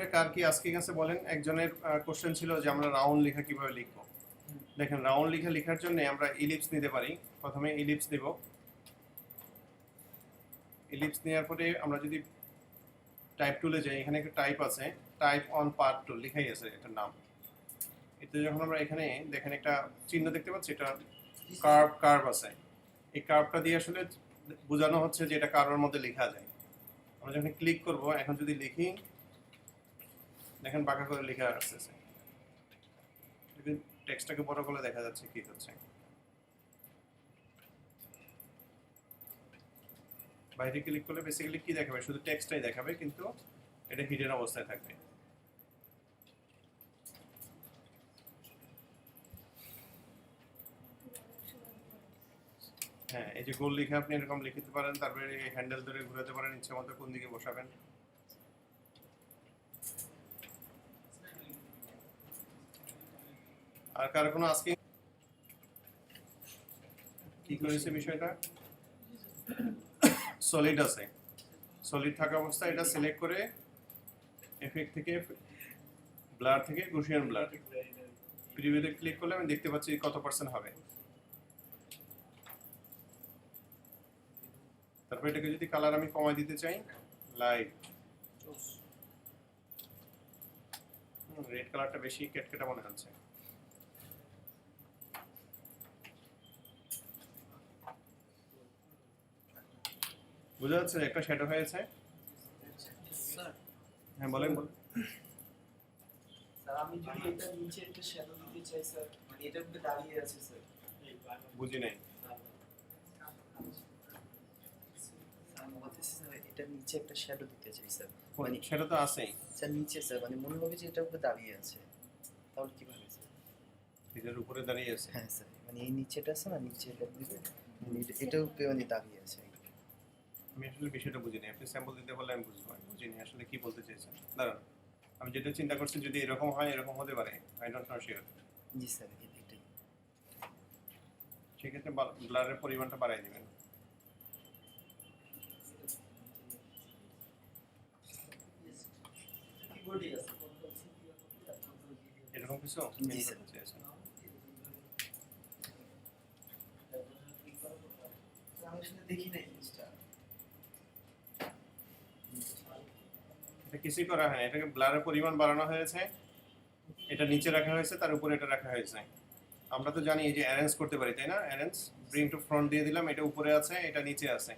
এটা কার কি আজকে গেছে বলেন? একজনের কোশ্চেন ছিল যে আমরা রাউন্ড লেখা কিভাবে লিখবো। দেখেন, রাউন্ড লেখার জন্য আমরা ইলিপস নিতে পারি। প্রথমে ইলিপস দেব। ইলিপস নেওয়ার পরে আমরা যদি টাইপ টুলে যাই, এখানে একটা টাইপ আছে, টাইপ অন পার্ট টুল লেখাই আছে এটার নাম। এতে যখন আমরা এখানে দেখেন একটা চিহ্ন দেখতে পাচ্ছি, এটা কার্ভ আছে। এই কার্ভটা দিয়ে আসলে বোঝানো হচ্ছে যে এটা কার্ভের মধ্যে লেখা যায়। আমরা যখন ক্লিক করব, এখন যদি লিখি, দেখেন বাঁকা করে লেখা আসতেছে। যদি টেক্সটটাকে বড় করে দেখা যাচ্ছে কি হচ্ছে। বাইরে ক্লিক করলে বেসিক্যালি কি দেখাবে? শুধু টেক্সটটাই দেখাবে, কিন্তু এটা হিডেন অবস্থায় থাকবে। হ্যাঁ, এই যে গোল লিখে আপনি এরকম লিখতে পারেন, তারপরে হ্যান্ডেল ধরে ঘোরাতে পারেন ইচ্ছে মতো কোন দিকে বসাবেন। আর কার কোনো আজকে কি করেছে বিষয়টা? সলিড আছে, সলিড থাকা অবস্থায় এটা সিলেক্ট করে এফেক্ট থেকে ব্লার থেকে গসিয়ান ব্লার প্রিভিউতে ক্লিক করলে আমি দেখতে পাচ্ছি কত পার্সেন্ট হবে। তারপর এটাকে যদি কালার আমি কমাই দিতে চাই, লাইট রেড কালারটা বেশি কেটকেটা মনে হচ্ছে। বুঝা যাচ্ছে একটা শ্যাডো হয়েছে। হ্যাঁ বলেন। স্যার আমি যদি এটা নিচে একটা শ্যাডো দিতে চাই স্যার, মানে এটার উপরে দাঁড়িয়ে আছে স্যার। বুঝি নাই। আমি বলতেছি স্যার এটার নিচে একটা শ্যাডো দিতে চাই স্যার, মানে সেটা তো আছেই স্যার নিচে স্যার, মানে মনে হবে যে এটার উপরে দাঁড়িয়ে আছে, তাহলে কিভাবে স্যার? এটার উপরে দাঁড়িয়ে আছে। হ্যাঁ স্যার, মানে এই নিচেটা আছে না, নিচে এটা দিবে, এটার উপরে মানে দাঁড়িয়ে আছে। আমি আসলে বিষয়টা বুঝি নাই, আপনি স্যাম্পল দিতে বললে আমি বুঝবো। আমি বুঝিনি আসলে কি বলতে চেয়েছেন। দাঁড়ান, আমি যেটা চিন্তা করছি যদি এরকম হয়, এরকম হতে পারে, I don't know sure. G sir এটাই। সেক্ষেত্রে ব্লারের পরিমাণটা বাড়াই দিবেন। এরকম কিছু জি স্যার। করতে চেয়েছেন। আমি আসলে দেখি নাই জিনিসটা। এটা কিছুই করা হয় না, এটাকে ব্লারের পরিমাণ বাড়ানো হয়েছে, এটা নিচে রাখা হয়েছে, তার উপরে এটা রাখা হয়েছে। আমরা তো জানি যে অ্যারেঞ্জ করতে পারি, তাই না? অ্যারেঞ্জ ব্রিং টু ফ্রন্ট দিয়ে দিলাম, এটা উপরে আছে, এটা নিচে আছে,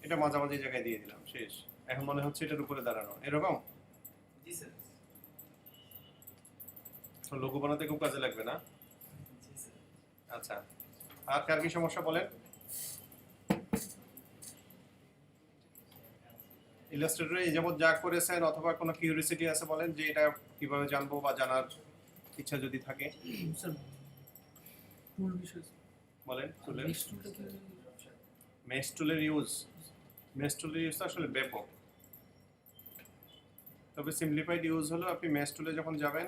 এটা মাঝামাঝি জায়গায় দিয়ে দিলাম, শেষ। এখন মনে হচ্ছে এটার উপরে দাঁড়ানো, এরকম। জি স্যার। তো লোগো বানাতে খুব কাজে লাগবে না? জি স্যার। আচ্ছা, আর কার কি সমস্যা বলেন? ইলাস্ট্রেটরে এই যাবত যা করেছেন অথবা কোনো কিউরিসিটি আছে বলেন, যে এটা কিভাবে জানবো বা জানার ইচ্ছা যদি থাকে স্যার মূল বিষয় বলেন। টুলের নেক্সট টুলটা কি মেশ টুলের ইউজ, মেশ টুলের ইউজ আসলে ব্যাপক, তবে সিম্পলিফাইড ইউজ হলো আপনি মেশ টুলে যখন যাবেন,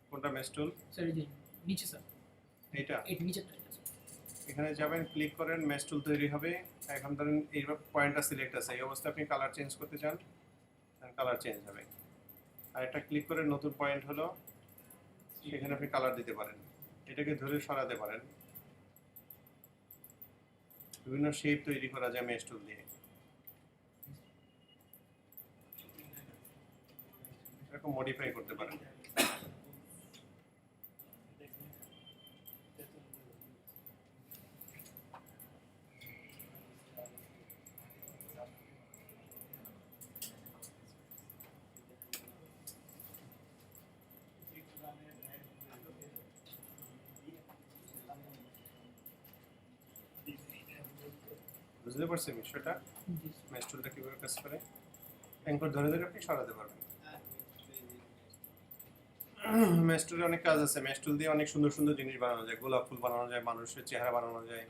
কোনটা মেশ টুল? স্যার এই যে নিচে স্যার এইটা, এই নিচেরটা এটা স্যার। এখানে যাবেন, ক্লিক করেন, মেশ টুল তৈরি হবে। এখন ধরেন এই পয়েন্টটা সিলেক্ট আছে, এই অবস্থায় আপনি কালার চেঞ্জ করতে চান, কালার চেঞ্জ হবে। আর একটা ক্লিক করে নতুন পয়েন্ট হলো, সেখানে আপনি কালার দিতে পারেন, এটাকে ধরে সরাতে পারেন। বিভিন্ন শেপ তৈরি করা যায় মেশ টুল দিয়ে। এরকম মডিফাই করতে পারেন। বুঝতে পারছেন বিষয়টা? জি মেশ টুলটা কিভাবে কাজ করে? অ্যাঙ্কর ধরে ধরে আপনি সরাতে পারবেন। মেশ টুলে অনেক কাজ আছে, মেশ টুল দিয়ে অনেক সুন্দর সুন্দর জিনিস বানানো যায়, গোলাপ ফুল বানানো যায়, মানুষের চেহারা বানানো যায়।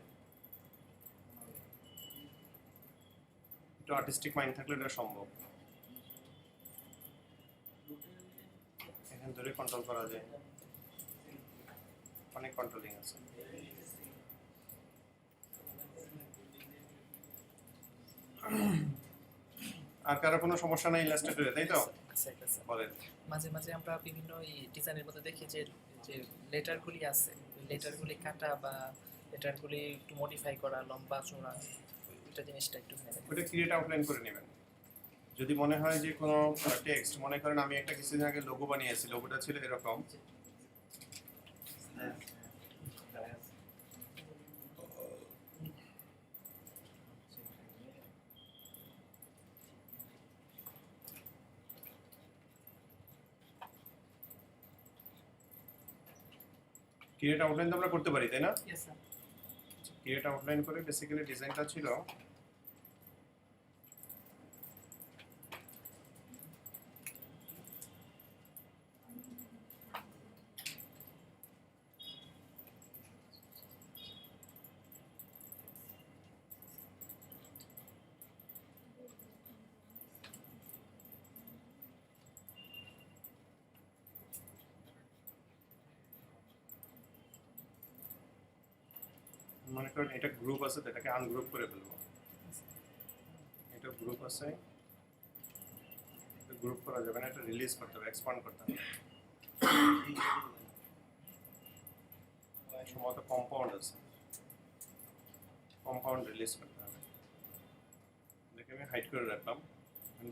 একটু আর্টিস্টিক মাইন্ড থাকলে এটা সম্ভব। এখান ধরে কন্ট্রোল করা যায়, অনেক কন্ট্রোলিং আছে। আর কারো কোনো সমস্যা নাই ইলাস্ট্রেটরে, তাই তো? আচ্ছা আচ্ছা বলেন। মাঝে মাঝে আমরা বিভিন্ন ডিজাইনের মধ্যে দেখি যে যে লেটারগুলি আছে লেটারগুলি কাটা বা লেটারগুলি একটু মডিফাই করা লম্বা চওড়া এটা জিনিসটা একটু ওটা ক্রিয়েট আউটলাইন করে নেবেন। যদি মনে হয় যে কোনো টেক্সট, মনে করেন আমি একটা কিছুদিন আগে লোগো বানিয়েছি, লোগোটা ছিল এরকম, ক্রিয়েট আউটলাইন তো আমরা করতে পারি, তাই না? Yes sir. ক্রিয়েট আউটলাইন করে বেসিক্যালি ডিজাইনটা ছিল মনে করেন এটা গ্রুপ আছে, তো এটাকে আনগ্রুপ করে ফেলবো। এটা গ্রুপ আছে, গ্রুপ করা যাবে না, এটা রিলিজ করতে হবে, এক্সপান্ড করতে হবে। সম্ভবত কম্পাউন্ড আছে, কম্পাউন্ড রিলিজ করতে হবে। এটাকে আমি হাইড করে রাখলাম।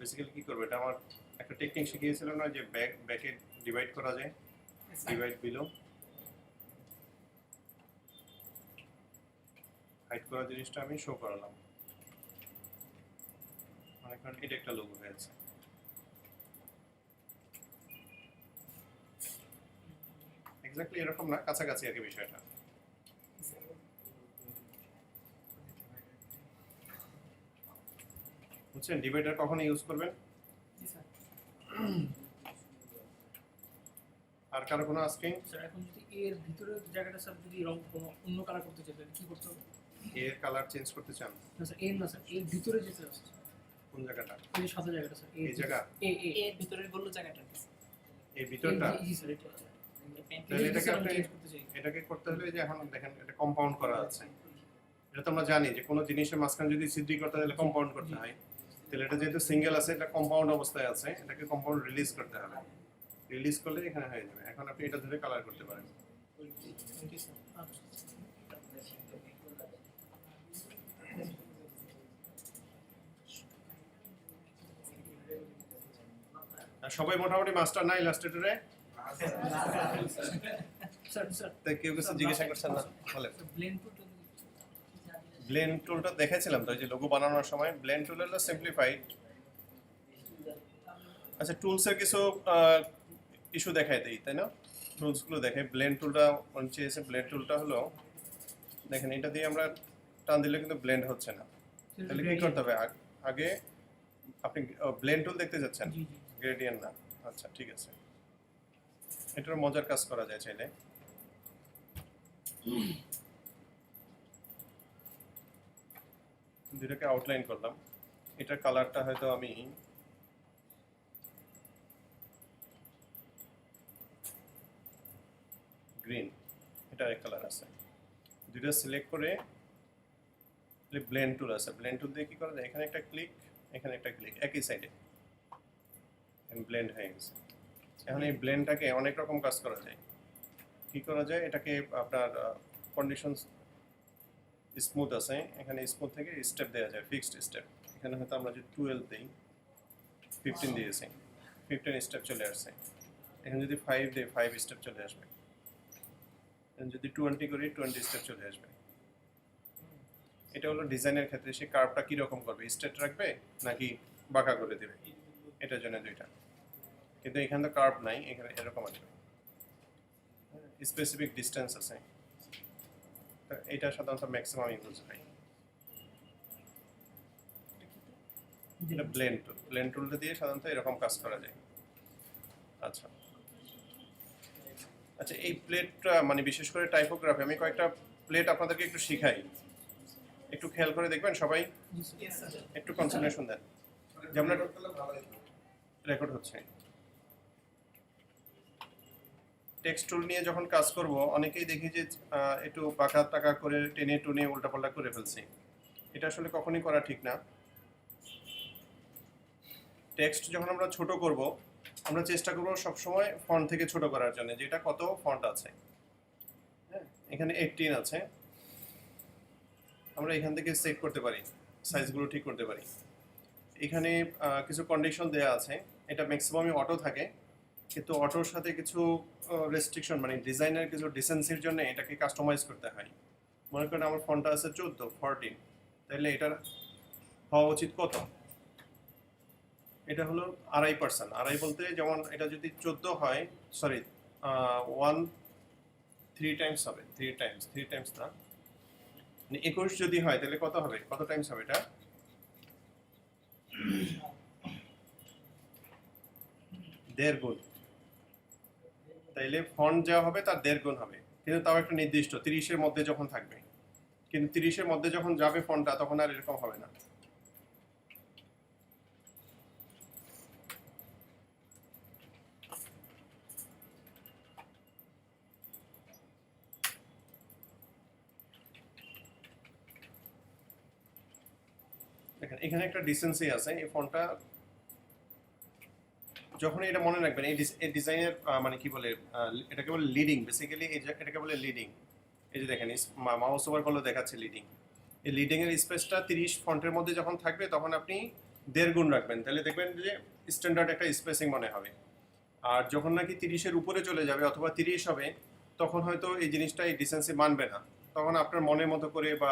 বেসিক্যালি কি করবো, এটা আমার একটা টেকনিক শিখিয়েছিল না, যে ব্যাকে ডিভাইড করা যায়, ডিভাইড বিলো। হাইড করা জিনিসটা আমি শো করালাম। মনে করেন এটা একটা লোগো হয়েছে। এক্স্যাক্টলি এরকম না, কাছাকাছি আর কি বিষয়টা। বুঝছেন ডিভাইডার কখন ইউজ করবেন? জি স্যার। আর কারো কোনো আস্কিং? স্যার এখন যদি এর ভিতরে জায়গাটা স্যার যদি রং কোনো অন্য কালার করতে চাই তাহলে কি করতে হবে? এর কালার চেঞ্জ করতে চান? না স্যার এর না স্যার এর ভিতরে যেতে আছে কোন জায়গাটা? এই যে সাদা জায়গাটা স্যার এই জায়গা, এ এ এর ভিতরের গোল জায়গাটা এই ভিতরটা। জি স্যার এটা তাহলে এটাকে আপনি চেঞ্জ করতে চাই। এটাকে করতে হলে যে এখন দেখেন এটা কম্পাউন্ড করা আছে। এটা তো আমরা জানি যে কোনো জিনিসের মাঝখানে যদি ছিদ্রি করতে হয় তাহলে কম্পাউন্ড করতে হয়। তাহলে এটা যেহেতু সিঙ্গেল আছে, এটা কম্পাউন্ড অবস্থায় আছে, এটাকে কম্পাউন্ড রিলিজ করতে হবে। রিলিজ করলে এখানে হয়ে যাবে। এখন আপনি এটা ধরে কালার করতে পারেন। জি স্যার। আচ্ছা। আর সবাই মোটামুটি মাস্টার না ইলাস্ট্রেটরে? স্যার স্যার তাই কেউ কিছু জিজ্ঞাসা করছেন না? বলেন। ব্লেন্ড টুলটা ব্লেন্ড টুলটা দেখাইছিলাম তো, এই যে লোগো বানানোর সময়। ব্লেন্ড টুল হলো সিম্পলিফাইড। আচ্ছা, টুলসের কিছু ইস্যু দেখাই দেই, তাই না? টুলসগুলো দেখে ব্লেন্ড টুলটা চেয়েছে। ব্লেন্ড টুলটা হলো দেখেন, এটা দিয়ে আমরা টান দিলে কিন্তু ব্লেন্ড হচ্ছে না। তাহলে কি করতে হবে? আগে আপনি ব্লেন্ড টুল দেখতে যাচ্ছেন, জি জি গ্রেডিয়েন্ট না। আচ্ছা ঠিক আছে, এটার মজার কাজ করা যায় চাইলে। দুটাকে আউটলাইন করলাম। এটার কালারটা হয়তো আমি গ্রিন, এটা এক কালার আছে। দুটো সিলেক্ট করে ব্লেন্ড টুল আছে, ব্লেন্ড টুল দিয়ে কি করা যায়? এখানে একটা ক্লিক, এখানে একটা ক্লিক, একই সাইডে ব্লেন্ড হয়ে গেছে। এখন এই ব্লেন্ডটাকে অনেক রকম কাজ করা যায়। কি করা যায়? এটাকে আপনার কন্ডিশন স্মুথ আছে, এখানে স্মুথ থেকে স্টেপ দেওয়া যায়, ফিক্সড স্টেপ। এখানে হয়তো আমরা যদি 12 দিই, 15 দিয়েছি, 15 স্টেপ চলে আসছে। এখানে যদি 5 দিই, 5 স্টেপ চলে আসবে। যদি 20 করি, 20 স্টেপ চলে আসবে। এটা হলো ডিজাইনের ক্ষেত্রে সে কার্ভটা কিরকম করবে, স্ট্রেট রাখবে নাকি বাঁকা করে দেবে, এটার জন্য দুইটা। কিন্তু এখানে তো কার্ভ নাই, এখানে এরকম আসবে, স্পেসিফিক ডিস্টেন্স আছে। এটা সাধারণত ম্যাক্সিমাম ইউজ হয়। এটা ব্লেন্ড টুল। ব্লেন্ড টুলটা দিয়ে সাধারণত এরকম কাজ করা যায়। আচ্ছা আচ্ছা, এই প্লেটটা মানে বিশেষ করে টাইপোগ্রাফি, আমি কয়েকটা প্লেট আপনাদেরকে একটু শিখাই, একটু খেয়াল করে দেখবেন সবাই, একটু কনসেন্ট্রেশন দেন। যেমন রেকর্ড হচ্ছে। টেক্সট টুল নিয়ে যখন কাজ করব, অনেকেই দেখি যে একটু বাঁকা টাকা করে টেনে টুনে উল্টাপাল্টা করে ফেলছি। এটা আসলে কখনই করা ঠিক না। টেক্সট যখন আমরা ছোট করব আমরা চেষ্টা করব সবসময় ফন্ট থেকে ছোট করার জন্য, যেটা কত ফন্ট আছে। হ্যাঁ, এখানে 18 আছে, আমরা এখান থেকে সেট করতে পারি, সাইজগুলো ঠিক করতে পারি। এখানে কিছু কন্ডিশন দেওয়া আছে, এটা ম্যাক্সিমামই অটো থাকে, কিন্তু অটোর সাথে কিছু রেস্ট্রিকশন মানে ডিজাইনের কিছু ডিসেন্সির জন্য এটাকে কাস্টমাইজ করতে হয়। মনে করেন আমার ফন্টটা আছে 14, তাহলে এটার হওয়া উচিত কত? এটা হলো 2.5%। আড়াই বলতে যেমন এটা যদি 14 হয়, সরি 3 টাইমস হবে, 3 টাইমস না, মানে 21 যদি হয় তাহলে কত হবে, কত টাইমস হবে এটা? দেড় গুণ। তাইলে ফন্ট যা হবে তার দেড় গুণ হবে, কিন্তু তাও একটা নির্দিষ্ট 30-এর মধ্যে যখন থাকবে। কিন্তু 30-এর মধ্যে যখন যাবে ফন্টটা তখন আর এরকম হবে না। দেখেন এখানে একটা ডিসেন্সি আছে, এই ফন্টটা যখন এটা মনে রাখবেন, এই ডিজাইনের মানে কি বলে, এটাকে বলে লিডিং, বেসিক্যালি এটাকে বলে লিডিং। এই যে দেখেন মাউস ওভার করলে দেখাচ্ছে লিডিং। এই লিডিং এর স্পেসটা 30 ফন্টের মধ্যে যখন থাকবে তখন আপনি দেড় গুণ রাখবেন, তাহলে দেখবেন যে স্ট্যান্ডার্ড একটা স্পেসিং মনে হবে। আর যখন নাকি 30-এর উপরে চলে যাবে অথবা 30 হবে, তখন হয়তো এই জিনিসটা এই ডিসেন্সি মানবে না, তখন আপনার মনের মতো করে বা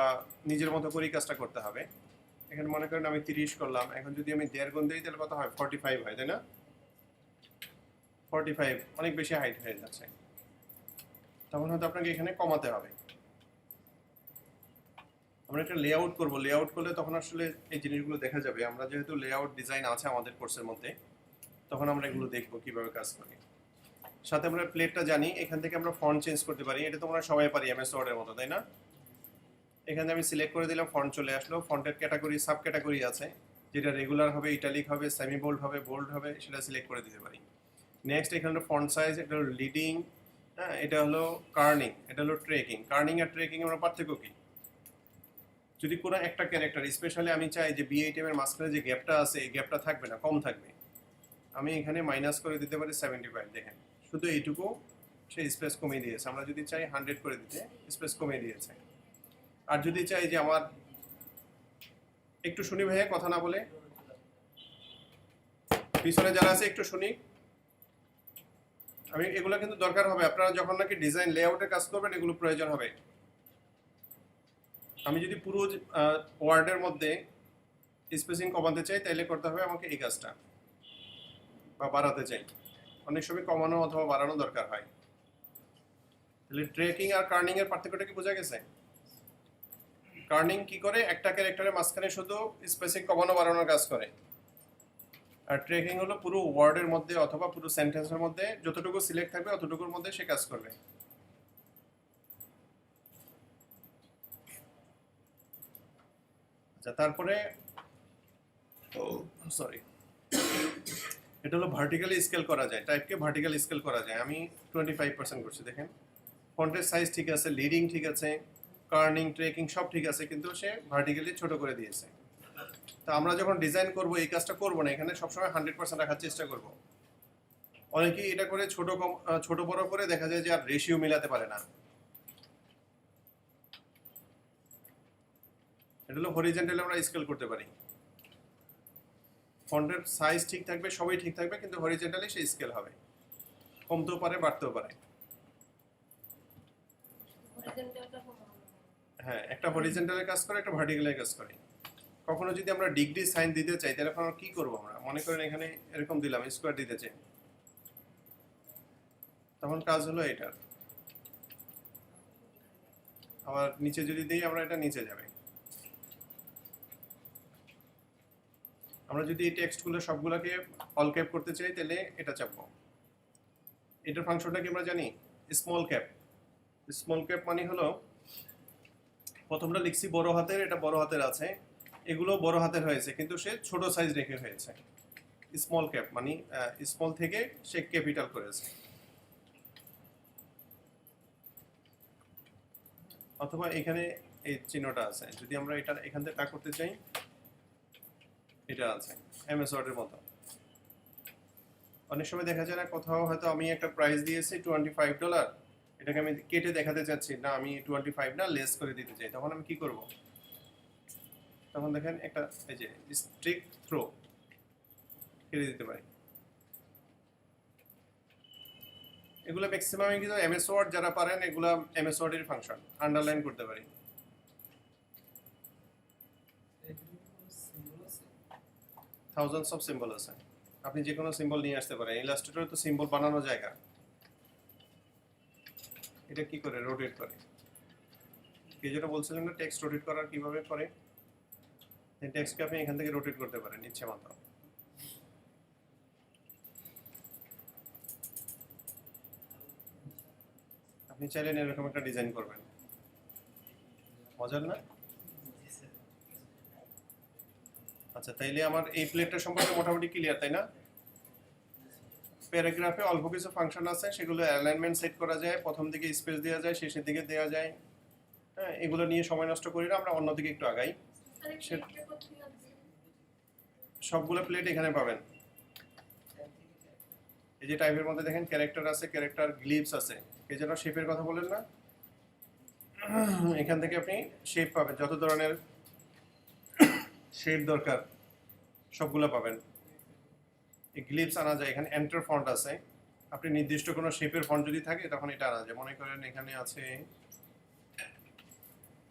নিজের মতো করেই কাজটা করতে হবে। এখানে মনে করেন আমি 30 করলাম, এখন যদি আমি দেড় গুণ দিই তাহলে কত হয়? 45 হয়, তাই না? 45 অনেক বেশি হাইট হয়ে যাচ্ছে, তখন হয়তো আপনাকে এখানে কমাতে হবে। আমরা একটা লেআউট করব, লেআউট করলে তখন আসলে এই জিনিসগুলো দেখা যাবে। আমরা যেহেতু লেআউট ডিজাইন আছে আমাদের কোর্সের মধ্যে, তখন আমরা এগুলো দেখব কিভাবে কাজ করে। সাথে আমরা প্লেটটা জানি, এখান থেকে আমরা ফন্ট চেঞ্জ করতে পারি, এটা তো আমরা সবাই পারি এমএস ওয়ার্ডের মতো, তাই না? এখানে আমি সিলেক্ট করে দিলাম, ফন্ট চলে আসলো। ফন্টের ক্যাটাগরি, সাব ক্যাটাগরি আছে, যেটা রেগুলার হবে, ইটালিক হবে, সেমি বোল্ড হবে, বোল্ড হবে, সেটা সিলেক্ট করে দিতে পারি। নেক্সট এখানে ফন্ট সাইজ, এটা হলো লিডিং, হ্যাঁ, এটা হলো কার্নিং, এটা হলো ট্রেকিং। কার্নিং আর ট্রেকিং আমরা পার্থক্য কি? যদি কোনো একটা ক্যারেক্টার, স্পেশালি আমি চাই যে B8 এর মাঝখানে যে গ্যাপটা আছে এই গ্যাপটা থাকবে না, কম থাকবে, আমি এখানে মাইনাস করে দিতে পারি 75। দেখেন শুধু এইটুকু সে স্পেস কমিয়ে দিয়েছে। আমরা যদি চাই 100 করে দিতে, স্পেস কমিয়ে দিয়েছে। আর যদি চাই যে আমার একটু শুনি ভাইয়া, কথা না বলে পিছনে যারা আছে একটু শুনি, আমি এগুলো কিন্তু দরকার হবে আপনারা যখন নাকি ডিজাইন লেআউটের কাজ করবেন, এগুলো প্রয়োজন হবে। আমি যদি পুরো ওয়ার্ডের মধ্যে স্পেসিং কমাতে চাই তাহলে করতে হবে আমাকে এই কাজটা, বা বাড়াতে চাই, অনেক সময় কমানো অথবা বাড়ানো দরকার হয়। তাহলে ট্রেকিং আর কার্নিং এর পার্থক্যটা কি বোঝা গেছে? কার্নিং কি করে? একটা ক্যারেক্টারের মাঝখানে শুধু স্পেসিং কমানো বাড়ানোর কাজ করে। আর ট্রেকিং হলো পুরো ওয়ার্ডের মধ্যে অথবা পুরো সেন্টেন্সের মধ্যে যতটুকু সিলেক্ট থাকবে অতটুকুর মধ্যে সে কাজ করবে। আচ্ছা, তারপরে সরি, এটা হলো ভার্টিক্যালি স্কেল করা যায়, টাইপকে ভার্টিক্যালি স্কেল করা যায়। আমি 25% করছি। দেখেন ফন্টের সাইজ ঠিক আছে, লিডিং ঠিক আছে, কার্নিং, ট্রেকিং সব ঠিক আছে, কিন্তু সে ভার্টিক্যালি ছোট করে দিয়েছে। তো আমরা যখন ডিজাইন করব এই কাজটা করব না, এখানে সবসময় 100% রাখার চেষ্টা করব। অনেকেই এটা করে ছোট বড় করে দেখা যায় যে আর রেশিও মিলাতে পারে না। এটা হলো হরিজন্টালি আমরা স্কেল করতে পারি। ফন্টের সাইজ ঠিক থাকবে, সবই ঠিক থাকবে, কিন্তু হরিজন্টালি সে স্কেল হবে, কমতেও পারে বাড়তেও পারে। হ্যাঁ, একটা হরিজন্টালের কাজ করে, একটা ভার্টিক্যালের কাজ করে। কখনো যদি আমরা ডিগ্রি সাইন দিতে চাই তাহলে আমরা কি করব? আমরা মনে করেন এখানে এরকম দিলাম, স্কোয়ার দিতে চাই, তখন কাজ হলো এটার। আবার নিচে যদি দিই আমরা, এটা নিচে যাবে। আমরা যদি এই টেক্সটগুলো সবগুলোকে অল ক্যাপ করতে চাই তাহলে এটা চাপবো। এটার ফাংশনটা কি আমরা জানি? Small cap. স্মল ক্যাপ মানে হলো প্রথমটা লিখছি বড় হাতের, এটা বড় হাতের আছে, এগুলো বড় হাতের হয়েছে, কিন্তু সে ছোট সাইজ রেখে হয়েছে। স্মল ক্যাপ মানে স্মল থেকে সে ক্যাপিটাল করেছে। অথবা এখানে এই চিহ্নটা আছে, যদি আমরা এটা এখান থেকে তা করতে চাই, এটা আছে এমএস ওয়ার্ডের মতো। অনেক সময় দেখা যায় না, কোথাও হয়তো আমি একটা প্রাইস দিয়েছি $25, এটাকে আমি কেটে দেখাতে চাচ্ছি না, আমি 25 না লেস করে দিতে চাই, তখন আমি কি করব? তখন দেখেন একটা এই যে স্ট্রিক থ্রো কেটে দিতে পারি। এগুলো ম্যাক্সিমাম কিন্তু এমএস ওয়ার্ড যারা পারেন এগুলো এমএস ওয়ার্ডের ফাংশন, আন্ডারলাইন করতে পারি। থাউজেন্ডস অফ সিম্বল আছে, আপনি যে কোনো সিম্বল নিয়ে আসতে পারেন। ইলাস্ট্রেটরে তো সিম্বল বানানো জায়গা। এটা কি করে রোটেট করে, কে যেটা বলছিলেন না টেক্সট রোটেট করার কিভাবে করে, এই টেক্সটকে আপনি এখান থেকে রোটেট করতে পারেন ইচ্ছে মতো। আপনি চাইলেন এরকম একটা ডিজাইন করবেন, মজার না? আচ্ছা, তাইলে আমার এই প্লেটটা সম্পর্কে মোটামুটি ক্লিয়ার, তাই না? প্যারাগ্রাফে অল্প কিছু ফাংশন আছে, সেগুলো অ্যালাইনমেন্ট সেট করা যায়, প্রথম দিকে স্পেস দেওয়া যায়, শেষের দিকে দেওয়া যায়। হ্যাঁ, এগুলো নিয়ে সময় নষ্ট করি না, আমরা অন্যদিকে একটু আগাই। সবগুলো প্লেট এখানে পাবেন। এই যে টাইপের মধ্যে দেখেন ক্যারেক্টার আছে, ক্যারেক্টার গ্লিপস আছে, এই যেন শেপের কথা বলেন না, এখান থেকে আপনি শেপ পাবেন, যত ধরনের শেপ দরকার সবগুলো পাবেন। এই গ্লিপস আনা যায়, এখানে এন্টার ফন্ট আছে, আপনি নির্দিষ্ট কোনো শেপের ফন্ট যদি থাকে তখন এটা আনা যায়। মনে করেন এখানে আছে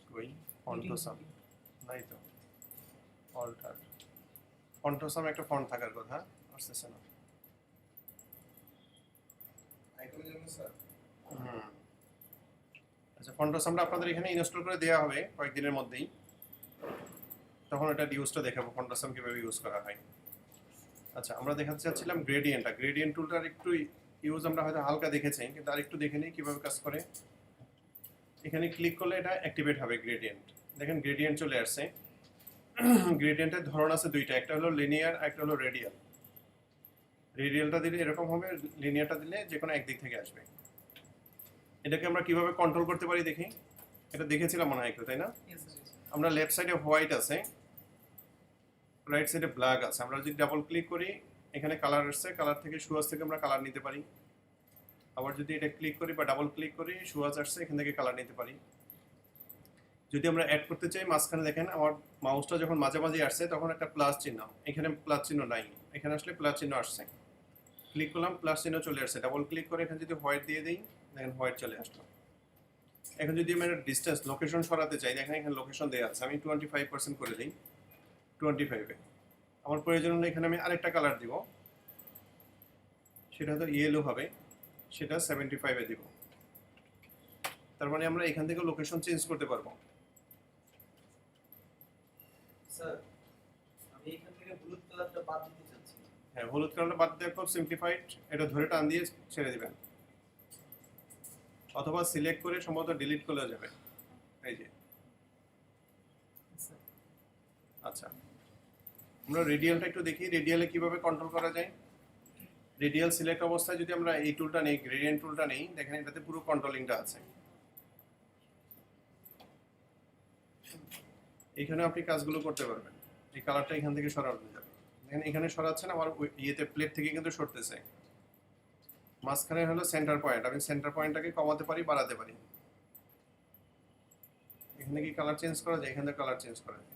কই ফন্টোসাম, নাই তো অল্টার ফন্টোসাম, একটা ফন্ট থাকার কথা, আসতেছে না। আচ্ছা, ফন্টোসামটা আপনাদের এখানে ইনস্টল করে দেওয়া হবে কয়েকদিনের মধ্যেই, তখন এটা ইউজটা দেখাবো ফন্টোসাম কিভাবে ইউজ করা হয়। আচ্ছা, আমরা দেখাতে চাচ্ছিলাম গ্রেডিয়েন্টটা। গ্রেডিয়েন্ট টুলটার একটু ইউজ আমরা হয়তো হালকা দেখেছি, কিন্তু আরেকটু দেখে নিই কিভাবে কাজ করে। এখানে ক্লিক করলে এটা অ্যাক্টিভেট হবে গ্রেডিয়েন্ট। দেখেন গ্রেডিয়েন্ট চলে আসছে। গ্রেডিয়েন্টের ধরন আছে দুইটা, একটা হলো লিনিয়ার, একটা হলো রেডিয়াল। রেডিয়ালটা দিলে এরকম হবে, লিনিয়ারটা দিলে যে কোনো একদিক থেকে আসবে। এটাকে আমরা কিভাবে কন্ট্রোল করতে পারি দেখি। এটা দেখেছিলাম মনে হয় একটু, তাই না? আমরা লেফট সাইডে হোয়াইট আছে, রাইট সাইডে ব্ল্যাক আছে। আমরা যদি ডাবল ক্লিক করি এখানে কালার আসছে, কালার থেকে সুয়াজ থেকে আমরা কালার নিতে পারি। আবার যদি এটা ক্লিক করি বা ডাবল ক্লিক করি সুয়াজ আসছে, এখান থেকে কালার নিতে পারি। যদি আমরা অ্যাড করতে চাই, মাঝখানে দেখেন আমার মাউসটা যখন মাঝামাঝি আসছে তখন একটা প্লাস চিহ্ন, এখানে প্লাস চিহ্ন নাই, এখানে আসলে প্লাস চিহ্ন আসছে। ক্লিক করলাম, প্লাস চিহ্ন চলে আসছে। ডাবল ক্লিক করে এখানে যদি হোয়াইট দিয়ে দিই, দেখেন হোয়াইট চলে আসলো। এখন যদি আমি একটা ডিস্টেন্স লোকেশন সরাতে চাই, দেখেন এখানে লোকেশন দেওয়া আছে, আমি 25% করে দিই 25-এ। আমার প্রয়োজন হলে এখানে আমি আরেকটা কালার দিব, সেটা হয়তো ইয়েলো হবে, সেটা 75-এ দিব। তার মানে আমরা এখান থেকে লোকেশন চেঞ্জ করতে পারবো। স্যার, আমি এখান থেকে হলুদ কালারটা বাদ দিতে চাচ্ছি। হ্যাঁ, হলুদ কালারটা বাদ দিয়ে খুব সিম্পলিফাইড, এটা ধরে টান দিয়ে ছেড়ে দিবেন, অথবা সিলেক্ট করে সম্ভবত ডিলিট করলেও যাবে। এই যে আচ্ছা, আমরা রেডিয়ালটা একটু দেখি, রেডিয়ালে কিভাবে কন্ট্রোল করা যায়। রেডিয়াল সিলেক্ট অবস্থায় যদি আমরা এই টুলটা নেই, গ্রেডিয়েন্ট টুলটা নেই, দেখেন এটাতে পুরো কন্ট্রোলিংটা আছে। এখানে আপনি কাজগুলো করতে পারবেন। এই কালারটা এখান থেকে সরানো যাবে, দেখেন এখানে সরাচ্ছেন, আমার ইয়েতে প্লেট থেকে কিন্তু সরতেছে। মাঝখানে হলো সেন্টার পয়েন্ট, আমি সেন্টার পয়েন্টটাকে কমাতে পারি, বাড়াতে পারি। এখানে কি কালার চেঞ্জ করা যায়? এখানে কালার চেঞ্জ করা যায়।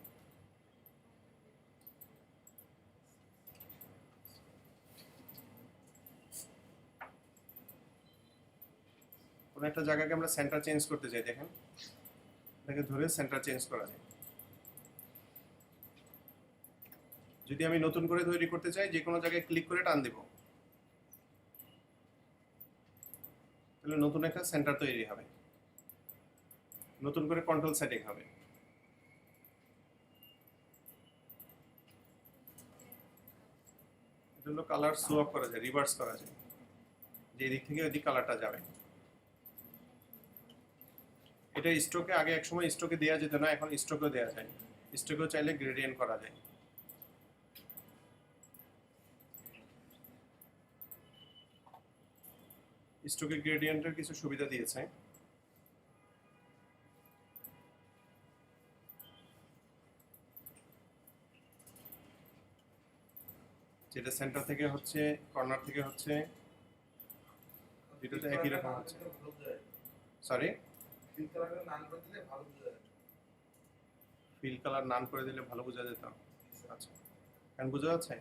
কোনো একটা জায়গাকে আমরা সেন্টার চেঞ্জ করতে চাই, দেখেন এটাকে ধরে সেন্টার চেঞ্জ করা যায়। যদি আমি নতুন করে তৈরি করতে চাই, যে কোনো জায়গায় ক্লিক করে টান দিব, তাহলে নতুন একটা সেন্টার তৈরি হবে, নতুন করে কন্ট্রোল সেটিং হবে। এটা হলো কালার সোয়াপ করা যায়, রিভার্স করা যায়, যে এদিক থেকে ওইদিক কালারটা যাবে। এটা স্ট্রোকে আগে এক সময় স্ট্রোকে দেওয়া যেত না, এখন স্ট্রোকেও দেওয়া যায়। স্ট্রোকেও চাইলে গ্রেডিয়েন্ট করা যায়। স্ট্রোকে গ্রেডিয়েন্টের কিছু সুবিধা দিয়েছে। যে যেটা সেন্টার থেকে হচ্ছে, কর্নার থেকে হচ্ছে, দুটোতে একই রকম হচ্ছে। সরি, ফিল কালার নান করে দিলে ভালো বোঝা যেত। আচ্ছা, এখন বোঝা যাচ্ছে?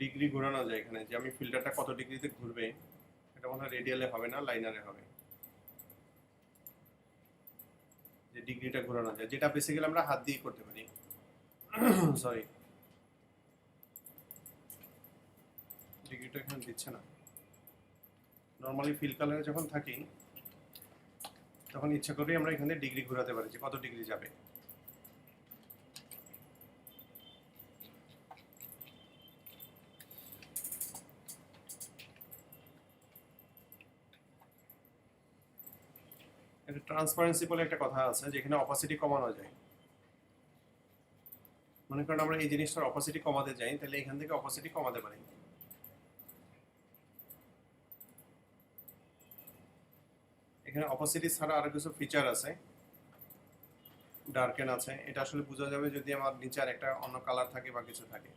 ডিগ্রি ঘোরানো যায় এখানে, যে আমি ফিল্টারটা কত ডিগ্রিতে ঘুরবে, এটা মনে হয় রেডিয়ালে হবে না, লাইনারে হবে। যে ডিগ্রিটা ঘোরানো যায়, যেটা বেসিক্যালি আমরা হাত দিয়ে করতে পারি। সরি, ডিগ্রিটা এখানে দিচ্ছে না। নর্মালি ফিল কালারে যখন থাকি তখন ইচ্ছা করেই আমরা এখানে ডিগ্রি ঘোরাতে পারি, যে কত ডিগ্রি যাবে। এটা ট্রান্সপারেন্সি বলে একটা কথা আছে, যেখানে অপাসিটি কমানো যায়। মনে করেন আমরা এই জিনিসটার অপাসিটি কমাতে যাই, তাহলে এখান থেকে অপাসিটি কমাতে পারি। এখানে অপাসিটি ছাড়া আরো কিছু ফিচার আছে, ডার্কেন আছে। এটা আসলে বোঝা যাবে যদি আমার নিচে আর একটা অন্য কালার থাকে বা কিছু থাকে।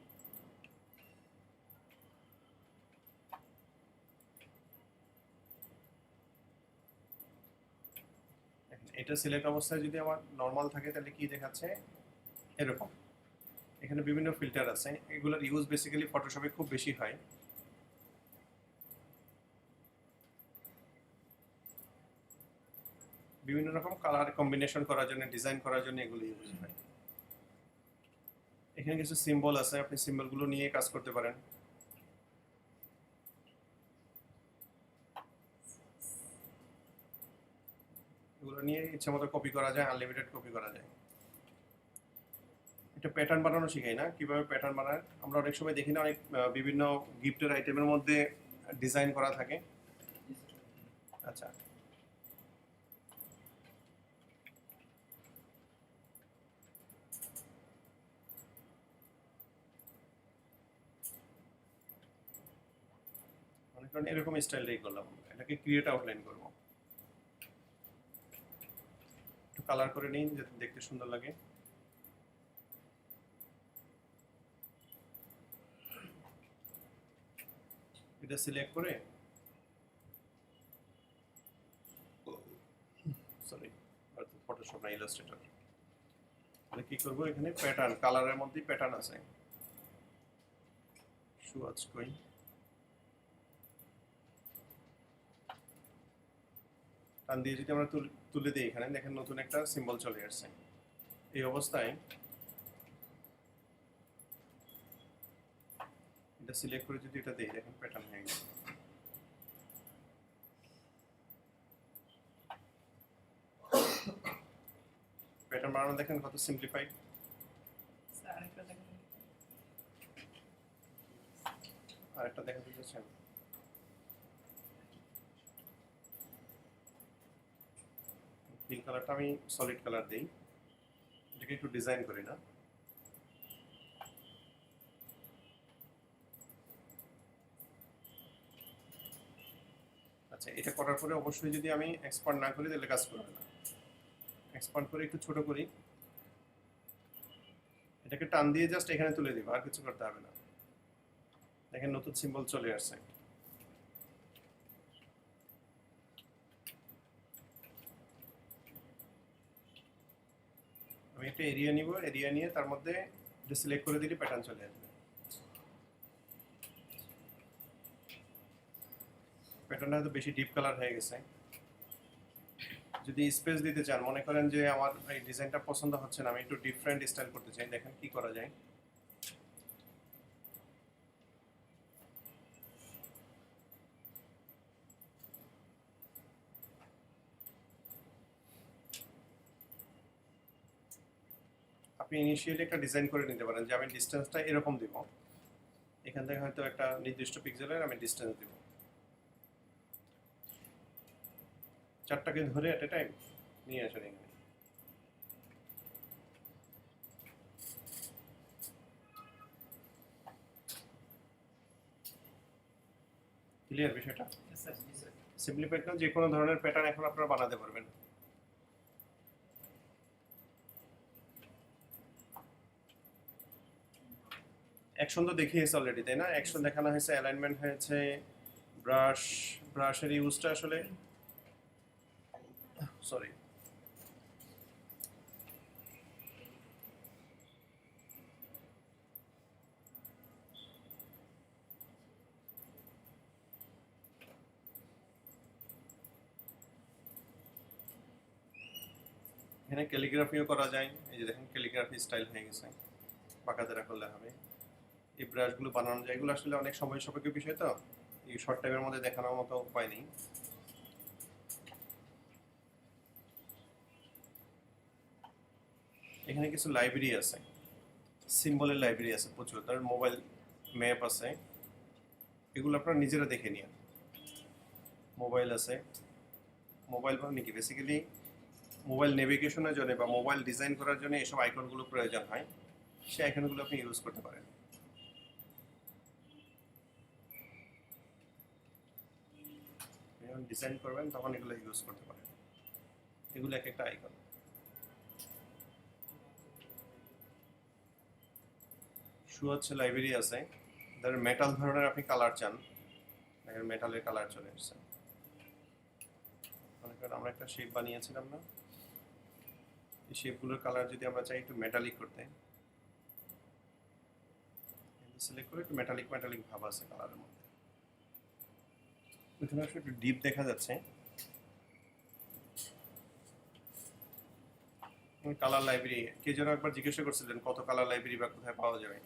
এটা সিলেক্ট অবস্থায় যদি আমার নর্মাল থাকে তাহলে কি দেখাচ্ছে, এরকম। এখানে বিভিন্ন ফিল্টার আছে, এগুলোর ইউজ বেসিক্যালি ফটোশপে খুব বেশি হয়। বিভিন্ন রকম কালার কম্বিনেশন করার জন্য, ডিজাইন করার জন্য এগুলো ইউজ হয়। এখানে কিছু সিম্বল আছে, আপনি সিম্বলগুলো নিয়ে কাজ করতে পারেন। এগুলো নিয়ে ইচ্ছা মতো কপি করা যায়, আনলিমিটেড কপি করা যায়। একটা প্যাটার্ন বানানো শিখাই না, কিভাবে প্যাটার্ন বানায়। আমরা অনেক সময় দেখি না, অনেক বিভিন্ন গিফটের আইটেমের মধ্যে ডিজাইন করা থাকে। আচ্ছা, মনে করেন এরকম স্টাইলটাই করলাম, এটাকে ক্রিয়েট আউটলাইন করবো। একটু কালার করে নিন যাতে দেখতে সুন্দর লাগে। এটা সিলেক্ট করে, সরি ফটোশপ না, ইলাস্ট্রেটর। তাহলে কি করবো, এখানে প্যাটার্ন, কালারের মধ্যে প্যাটার্ন আছে। সুয়াচ কই, টান দিয়ে যদি আমরা তুলে দিই, এখানে দেখেন নতুন একটা সিম্বল চলে আসছে। এই অবস্থায় এটা সিলেক্ট করে যদি এটা দেই, দেখেন প্যাটার্ন হয়ে গেছে। প্যাটার্ন বানানো দেখেন কত সিম্পলিফাইড। আরেকটা দেখাতে চাচ্ছেন, পিঙ্ক কালারটা আমি সলিড কালার দিই, এটাকে একটু ডিজাইন করি না। আচ্ছা, এটা করার পরে অবশ্যই যদি আমি এক্সপান্ড না করি তাহলে কাজ করবে না। এক্সপান্ড করে একটু ছোট করি, এটাকে টান দিয়ে জাস্ট এখানে তুলে দিব, আর কিছু করতে হবে না। দেখেন নতুন সিম্বল চলে আসছে। আমি একটা এরিয়া নিব, এরিয়া নিয়ে তার মধ্যে সিলেক্ট করে দিলে প্যাটার্ন চলে আসবে। প্যাটার্নটা হয়তো বেশি ডিপ কালার হয়ে গেছে। যদি স্পেস দিতে চান, মনে করেন যে আমার এই ডিজাইনটা পছন্দ হচ্ছে না, আমি একটু ডিফারেন্ট স্টাইল করতে চাই, দেখেন কি করা যায়। আপনি ইনিশিয়ালি একটা ডিজাইন করে নিতে পারেন, যে আমি ডিসটেন্সটা এরকম দিব, এখান থেকে হয়তো একটা নির্দিষ্ট পিক্সেলের আমি ডিসটেন্স দিব, 4টাকে ধরে এট এ টাইম নিয়ে আসেন এখানে। ক্লিয়ার বিষয়টা? সিম্পলিফাইড না, যে কোনো ধরনের প্যাটার্ন এখন আপনারা বানাতে পারবেন। অ্যাকশন তো দেখিয়েছে অলরেডি, তাই না? অ্যাকশন দেখানো হয়েছে, অ্যালাইনমেন্ট হয়েছে, ব্রাশের ইউজটা আসলে সরি এখানে ক্যালিগ্রাফিও করা যায়। এই যে দেখেন ক্যালিগ্রাফি স্টাইল হয়ে গেছে, বাঁকাতেরা করলে হবে। এই ব্রাশগুলো বানানো যায়, এগুলো আসলে অনেক সময় সাপেক্ষ বিষয়, তো এই শর্ট টাইমের মধ্যে দেখানোর মতো উপায় নেই। এখানে কিছু লাইব্রেরি আছে, সিম্বলের লাইব্রেরি আছে প্রচুর, তার মোবাইল ম্যাপ আছে, এগুলো আপনারা নিজেরা দেখে নিন। মোবাইল আছে, মোবাইল মানে কি বেসিক্যালি মোবাইল নেভিগেশনের জন্য বা মোবাইল ডিজাইন করার জন্য এসব আইকনগুলো প্রয়োজন হয়, সেই আইকনগুলো আপনি ইউজ করতে পারেন। যখন ডিজাইন করবেন তখন এগুলো ইউজ করতে পারেন, এগুলো এক একটা আইকন। হচ্ছে লাইব্রেরি আছে, ধরেন মেটাল ধরনের আপনি কালার চান, দেখেন মেটালের কালার চলে এসেছে। মনে করেন আমরা একটা শেপ বানিয়েছিলাম না, এই শেপগুলোর কালার যদি আমরা চাই একটু মেটালিক করতে, সিলেক্ট করে একটু মেটালিক মেটালিক ভাব আছে কালারের মধ্যে, ওইখানে আসলে একটু ডিপ দেখা যাচ্ছে। কালার লাইব্রেরি কে যেন একবার জিজ্ঞাসা করছিলেন কত কালার লাইব্রেরি বা কোথায় পাওয়া যাবে,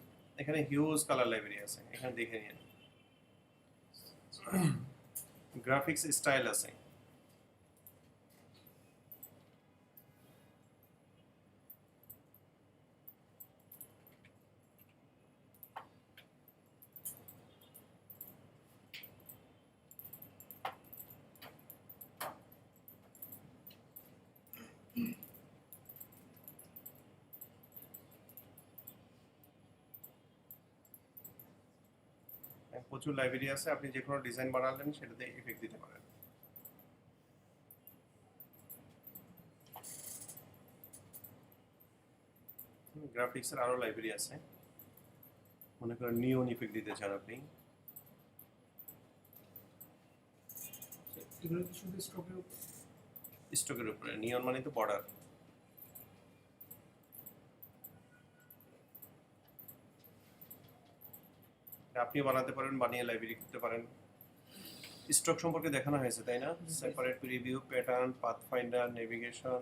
এখানে হিউজ কালার লাইব্রেরি আছে, এখানে দেখে নিন। গ্রাফিক্স স্টাইল আছে, প্রচুর লাইব্রেরি আছে, আপনি যে কোনো ডিজাইন বানালেন সেটাতে ইফেক্ট দিতে পারেন। গ্রাফিক্সের আরো লাইব্রেরি আছে, মনে করেন নিয়ন ইফেক্ট দিতে চান আপনি, এগুলো কি শুধু স্ট্রোকের উপর? স্ট্রোকের উপরে, নিয়ন মানে তো বর্ডার। আপনি বানাতে পারেন, বানিয়ে লাইব্রেরি করতে পারেন। স্ট্রোক সম্পর্কে দেখানো হয়েছে, তাই না? Separate preview, pattern, path finder, navigation,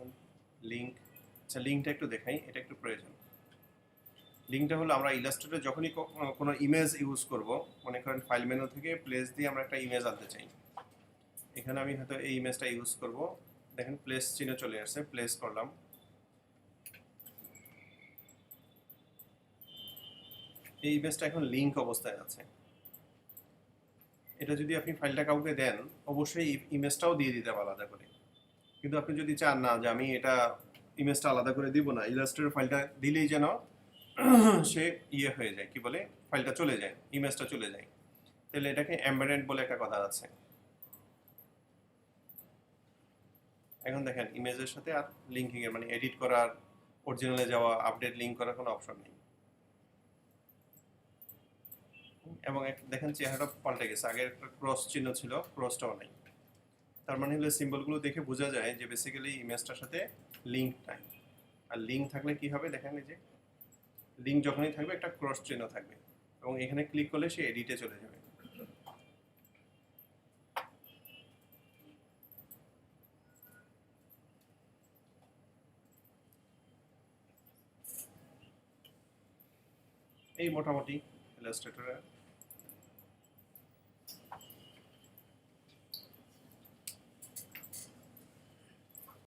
link. আচ্ছা লিঙ্কটা একটু দেখাই, এটা একটু প্রয়োজন। লিঙ্কটা হলো আমরা ইলাস্ট্রেটরে যখনই কোনো ইমেজ ইউজ করব, মনে করেন ফাইল মেনু থেকে প্লেস দিয়ে আমরা একটা ইমেজ আনতে চাই, এখানে আমি হয়তো এই ইমেজটা ইউজ করব, দেখেন প্লেস চিহ্ন চলে আসছে, প্লেস করলাম, এই ইমেজটা এখন লিঙ্ক অবস্থায় আছে। এটা যদি আপনি ফাইলটা কাউকে দেন অবশ্যই ইমেজটাও দিয়ে দিতে হবে আলাদা করে, কিন্তু আপনি যদি চান না যে আমি এটা ইমেজটা আলাদা করে দিব না, ইলাস্ট্রেটর ফাইলটা দিলেই যেন সে ইয়ে হয়ে যায়, কি বলে, ফাইলটা চলে যায়, ইমেজটা চলে যায়, তাহলে এটাকে এমবেডেড বলে একটা কথা আছে। এখন দেখেন ইমেজের সাথে আর লিঙ্কিং এর মানে এডিট করার, অরিজিনালে যাওয়া, আপডেট লিঙ্ক করার কোনো অপশন নেই। এবং দেখেন চেহারাটা পাল্টে গেছে, আগে একটা ক্রস চিহ্ন ছিল, ক্রসটাও নেই। তার মানে হলো সিম্বলগুলো দেখে বোঝা যায় যে বেসিক্যালি ইমেজটার সাথে লিঙ্ক নাই। আর লিঙ্ক থাকলে কি হবে, দেখেন এই যে লিঙ্ক যখনই থাকবে একটা ক্রস চিহ্ন থাকবে, এবং এখানে ক্লিক করলে সে এডিটে চলে যাবে। এই মোটামুটি ইলাস্ট্রেটরের